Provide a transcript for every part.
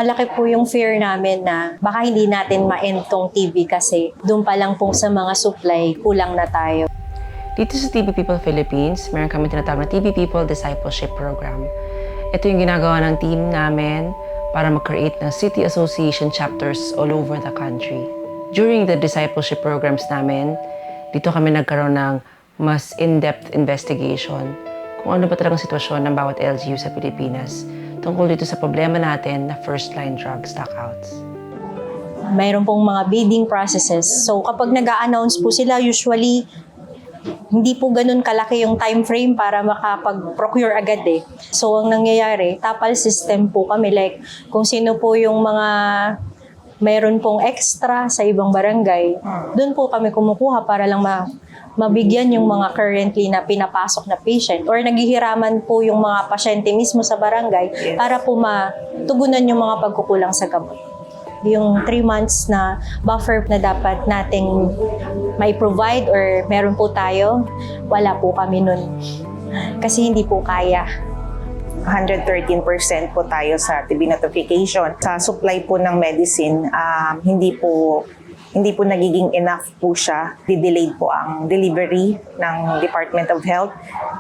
Malaki po yung fear namin na baka hindi natin ma-end tong TB kasi doon pa lang po sa mga supply, kulang na tayo. Dito sa TB People Philippines, meron kami tinatawag na TB People Discipleship Program. Ito yung ginagawa ng team namin para mag-create ng city association chapters all over the country. During the discipleship programs namin, dito kami nagkaroon ng mas in-depth investigation kung ano ba talagang sitwasyon ng bawat LGU sa Pilipinas tungkol dito sa problema natin na first-line drug stockouts. Mayroon pong mga bidding processes. So kapag nag-a-announce po sila, usually hindi po ganun kalaki yung time frame para makapag-procure agad eh. So ang nangyayari, tapal system po kami. Like kung sino po yung mga mayroon pong extra sa ibang barangay, doon po kami kumukuha para lang mabigyan yung mga currently na pinapasok na patient or naghihiraman po yung mga pasyente mismo sa barangay para po matugunan yung mga pagkukulang sa gamot. Yung 3 months na buffer na dapat nating may provide or meron po tayo, wala po kami nun. Kasi hindi po kaya. 113% po tayo sa TB notification. Sa supply po ng medicine, hindi po nagiging enough po siya. Didelayed po ang delivery ng Department of Health.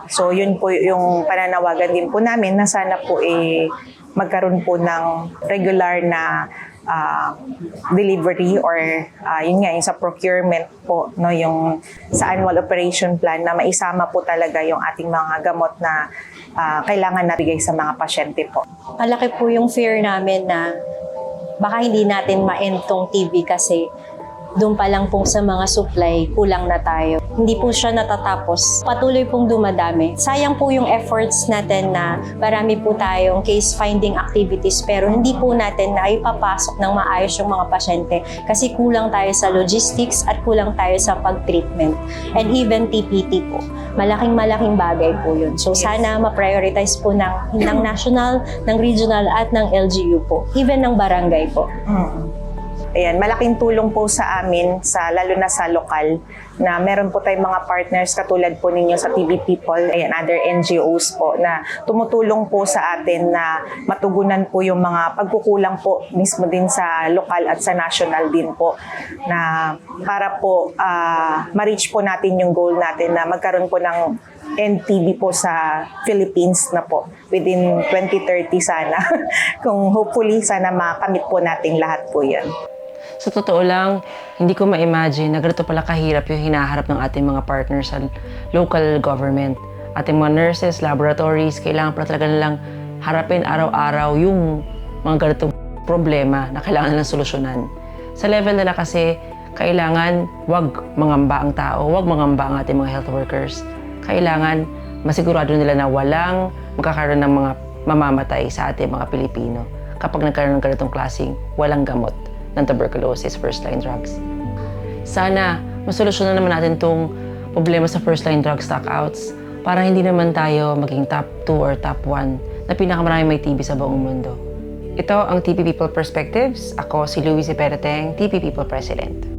So yun po yung pananawagan din po namin na sana po magkaroon po ng regular na delivery or yun nga yung sa procurement po, no, yung sa annual operation plan na maisama po talaga yung ating mga gamot na kailangan nabigay sa mga pasyente po. Malaki po yung fear namin na baka hindi natin ma-end tong TB kasi doon pa lang po sa mga supply, kulang na tayo. Hindi po siya natatapos. Patuloy pong dumadami. Sayang po yung efforts natin na marami po tayong case finding activities pero hindi po natin na ipapasok ng maayos yung mga pasyente kasi kulang tayo sa logistics at kulang tayo sa pag-treatment. And even TPT po. Malaking bagay po yun. So sana ma-prioritize po ng national, ng regional at ng LGU po. Even ng barangay po. Ayan, malaking tulong po sa amin, lalo na sa lokal, na meron po tayong mga partners katulad po ninyo sa TB People, ayan, other NGOs po, na tumutulong po sa atin na matugunan po yung mga pagkukulang po mismo din sa lokal at sa national din po, na para po ma-reach po natin yung goal natin na magkaroon po ng NTB po sa Philippines na po within 2030 sana. Kung hopefully sana makamit po nating lahat po yan. Sa totoo lang, hindi ko ma-imagine na ganito pala kahirap yung hinaharap ng ating mga partners sa local government. Ating mga nurses, laboratories, kailangan pala talaga nilang harapin araw-araw yung mga ganitong problema na kailangan nilang solusyonan. Sa level nila kasi, kailangan wag mangamba ang tao, wag mangamba ang ating mga health workers. Kailangan masigurado nila na walang magkakaroon ng mga mamamatay sa ating mga Pilipino kapag nagkaroon ng ganitong klaseng walang gamot ng tuberculosis, first-line drugs. Sana masolusyonan naman natin itong problema sa first-line drug stockouts para hindi naman tayo maging top 2 or top 1 na pinakamaraming may TB sa buong mundo. Ito ang TB People Perspectives. Ako si Luis Ipereteng, TB People President.